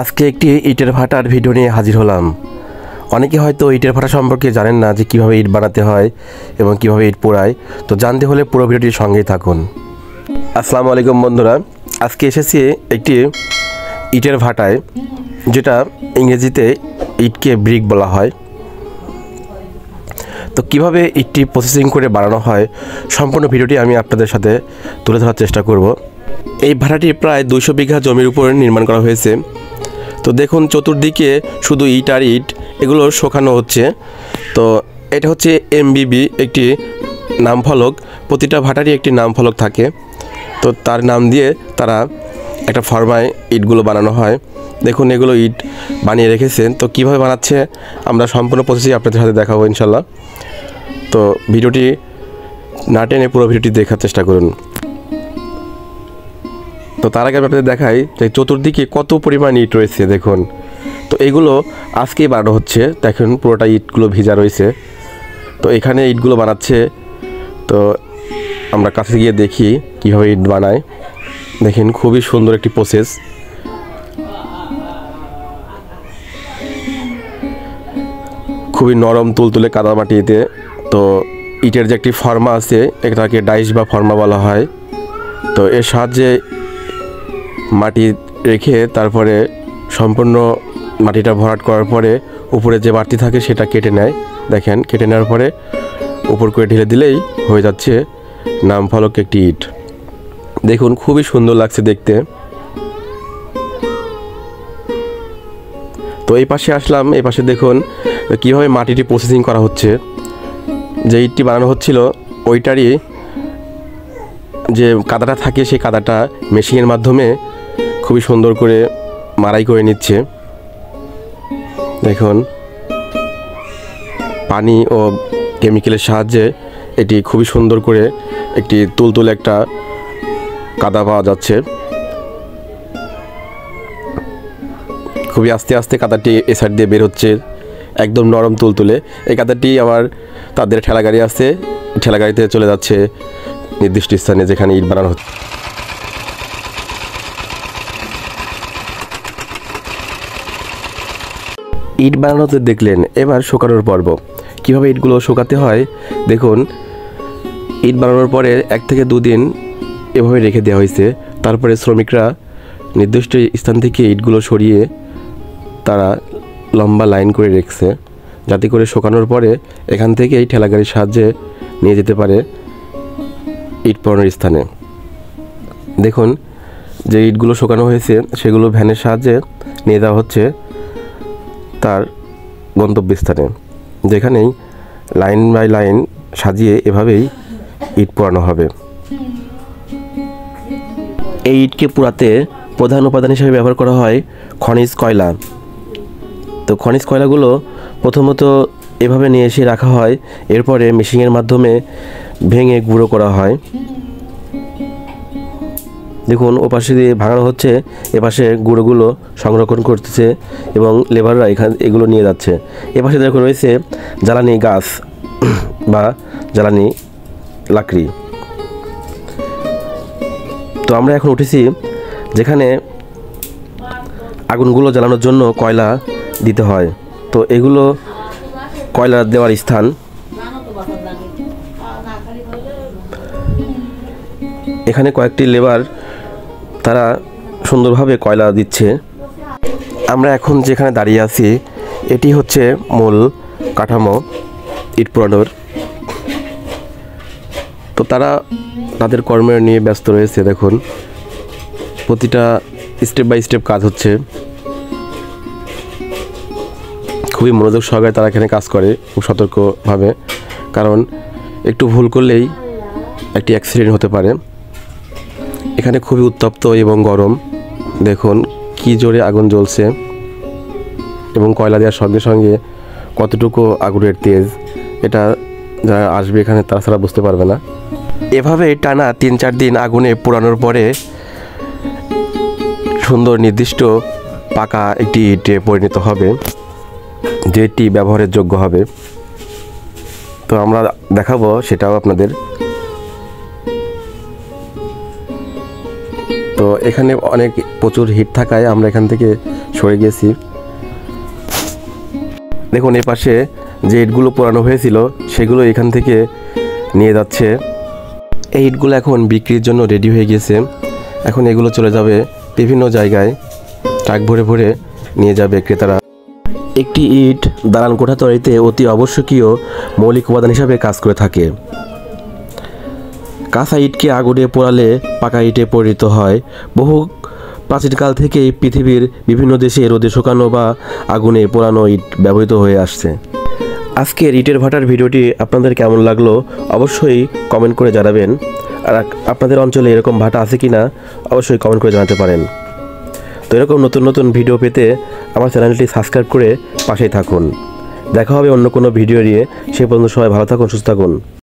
আজকে একটি ইটের ভাটার ভিডিও নিয়ে হাজির হলাম। অনেকে হয়তো ইটের ভাটা সম্পর্কে জানেন না যে কীভাবে ইট বানাতে হয় এবং কীভাবে ইট পোড়ায়। তো জানতে হলে পুরো ভিডিওটির সঙ্গেই থাকুন। আসসালামু আলাইকুম বন্ধুরা, আজকে এসেছি একটি ইটের ভাটায়, যেটা ইংরেজিতে ইটকে ব্রিক বলা হয়। তো কিভাবে ইটটি প্রসেসিং করে বানানো হয় সম্পূর্ণ ভিডিওটি আমি আপনাদের সাথে তুলে ধরার চেষ্টা করব। এই ভাটাটি প্রায় 200 বিঘা জমির উপর নির্মাণ করা হয়েছে। তো দেখুন, চতুর্দিকে শুধু ইট আর ইট, এগুলো শোকানো হচ্ছে। তো এটা হচ্ছে এমবিবি একটি নাম ফলক। প্রতিটা ভাটারই একটি নাম ফলক থাকে, তো তার নাম দিয়ে তারা একটা ফরমায় ইটগুলো বানানো হয়। দেখুন, এগুলো ইট বানিয়ে রেখেছেন। তো কীভাবে বানাচ্ছে আমরা সম্পূর্ণ প্রসেসই আপনাদের সাথে দেখাবো ইনশাল্লাহ। তো ভিডিওটি না টেনে পুরো ভিডিওটি দেখার চেষ্টা করুন। তো তার আগে আপনাদের দেখাই যে চতুর্দিকে কত পরিমাণ ইট রয়েছে দেখুন। তো এগুলো আজকেই বানানো হচ্ছে। দেখুন, পুরোটা ইটগুলো ভিজা রয়েছে। তো এখানে ইটগুলো বানাচ্ছে। তো আমরা কাছে গিয়ে দেখি কীভাবে ইট বানায়। দেখেন, খুবই সুন্দর একটি প্রসেস। খুবই নরম তুলতুলে কাদা মাটিতে। তো ইটের যে একটি ফর্মা আছে, এটাকে ডাইস বা ফর্মা বলা হয়। তো এর সাহায্যে মাটি রেখে তারপরে সম্পূর্ণ মাটিটা ভরাট করার পরে উপরে যে বাড়তি থাকে সেটা কেটে নেয়। দেখেন, কেটে নেওয়ার পরে উপর করে ঢেলে দিলেই হয়ে যাচ্ছে নাম ফলক একটি ইট। দেখুন, খুবই সুন্দর লাগছে দেখতে। তো এই পাশে আসলাম। এই পাশে দেখুন কীভাবে মাটিটি প্রসেসিং করা হচ্ছে। যে ইটটি বানানো হচ্ছিল ওইটারই যে কাদাটা থাকে, সেই কাদাটা মেশিনের মাধ্যমে খুবই সুন্দর করে মাড়াই করে নিচ্ছে। দেখুন, পানি ও কেমিক্যালের সাহায্যে এটি খুবই সুন্দর করে একটি তুলতুলে একটা কাদা পাওয়া যাচ্ছে। খুবই আস্তে আস্তে কাদাটি এ সাইড দিয়ে বের হচ্ছে, একদম নরম তুলতুলে। এই কাদাটি আবার তাদের ঠেলাগাড়ি আছে, ঠেলাগাড়িতে চলে যাচ্ছে নির্দিষ্ট স্থানে যেখানে ইট বানানো হচ্ছে। ইট বানানোতে দেখলেন, এবার শুকানোর পর্ব। কীভাবে ইটগুলো শুকাতে হয় দেখুন। ইট বানানোর পরে 1 থেকে 2 দিন এভাবে রেখে দেওয়া হয়েছে। তারপরে শ্রমিকরা নির্দিষ্ট স্থান থেকে ইটগুলো সরিয়ে তারা লম্বা লাইন করে রেখেছে, যাতে করে শুকানোর পরে এখান থেকে এই ঠেলাগাড়ির সাহায্যে নিয়ে যেতে পারে ইট পোড়ানোর স্থানে। দেখুন, যে ইটগুলো শুকানো হয়েছে সেগুলো ভ্যানের সাহায্যে নিয়ে যাওয়া হচ্ছে তার গন্তব্যস্থানে, যেখানেই লাইন বাই লাইন সাজিয়ে এভাবেই ইট পোড়ানো হবে। এই ইটকে পোড়াতে প্রধান উপাদান হিসেবে ব্যবহার করা হয় খনিজ কয়লা। তো খনিজ কয়লাগুলো প্রথমত এভাবে নিয়ে এসে রাখা হয়, এরপরে মেশিনের মাধ্যমে ভেঙে গুঁড়ো করা হয়। দেখুন, ওপাশে দিয়ে ভাঙানো হচ্ছে, এপাশে গুঁড়োগুলো সংরক্ষণ করতেছে এবং লেবাররা এগুলো নিয়ে যাচ্ছে। এপাশে দেখুন রয়েছে জ্বালানি গাছ বা জ্বালানি লাকড়ি। তো আমরা এখন উঠেছি যেখানে আগুনগুলো জ্বালানোর জন্য কয়লা দিতে হয়। তো এগুলো কয়লা দেওয়ার স্থান। এখানে কয়েকটি লেবার তারা সুন্দরভাবে কয়লা দিচ্ছে। আমরা এখন যেখানে দাঁড়িয়ে আছি এটি হচ্ছে মূল কাঠামো ইট পোড়ানোর। তো তারা তাদের কর্ম নিয়ে ব্যস্ত রয়েছে। দেখুন, প্রতিটা স্টেপ বাই স্টেপ কাজ হচ্ছে। খুবই মনোযোগ সহকারে তারা এখানে কাজ করে, খুব সতর্কভাবে, কারণ একটু ভুল করলেই একটি অ্যাক্সিডেন্ট হতে পারে। এখানে খুবই উত্তপ্ত এবং গরম। দেখুন কি জোরে আগুন জ্বলছে এবং কয়লা দেওয়ার সঙ্গে সঙ্গে কতটুকু আগুনের তেজ, এটা যারা আসবে এখানে তারা ছাড়া বুঝতে পারবে না। এভাবে টানা 3-4 দিন আগুনে পোড়ানোর পরে সুন্দর নির্দিষ্ট পাকা একটি ইটে পরিণত হবে, যেটি ব্যবহারের যোগ্য হবে। তো আমরা দেখাবো সেটাও আপনাদের। তো এখানে অনেক প্রচুর হিট থাকায় আমরা এখান থেকে সরে গেছি। দেখুন এই পাশে যে ইটগুলো পোড়ানো হয়েছিল সেগুলো এখান থেকে নিয়ে যাচ্ছে। এই ইটগুলো এখন বিক্রির জন্য রেডি হয়ে গেছে। এখন এগুলো চলে যাবে বিভিন্ন জায়গায়, ট্রাক ভরে ভরে নিয়ে যাবে ক্রেতারা। একটি ইট দালান কোঠা তৈরিতে অতি আবশ্যকীয় মৌলিক উপাদান হিসাবে কাজ করে থাকে। কাঁচা ইটকে আগুনে পোড়ালে পাকা ইটে পরিণত হয়। বহু প্রাচীনকাল থেকেই পৃথিবীর বিভিন্ন দেশে রোদে শুকানো বা আগুনে পোড়ানো ইট ব্যবহৃত হয়ে আসছে। আজকের ইটের ভাটার ভিডিওটি আপনাদের কেমন লাগলো অবশ্যই কমেন্ট করে জানাবেন। আর আপনাদের অঞ্চলে এরকম ভাটা আছে কি না অবশ্যই কমেন্ট করে জানাতে পারেন। তো এরকম নতুন নতুন ভিডিও পেতে আমার চ্যানেলটি সাবস্ক্রাইব করে পাশেই থাকুন। দেখা হবে অন্য কোনো ভিডিও নিয়ে। সে পর্যন্ত সবাই ভালো থাকুন, সুস্থ থাকুন।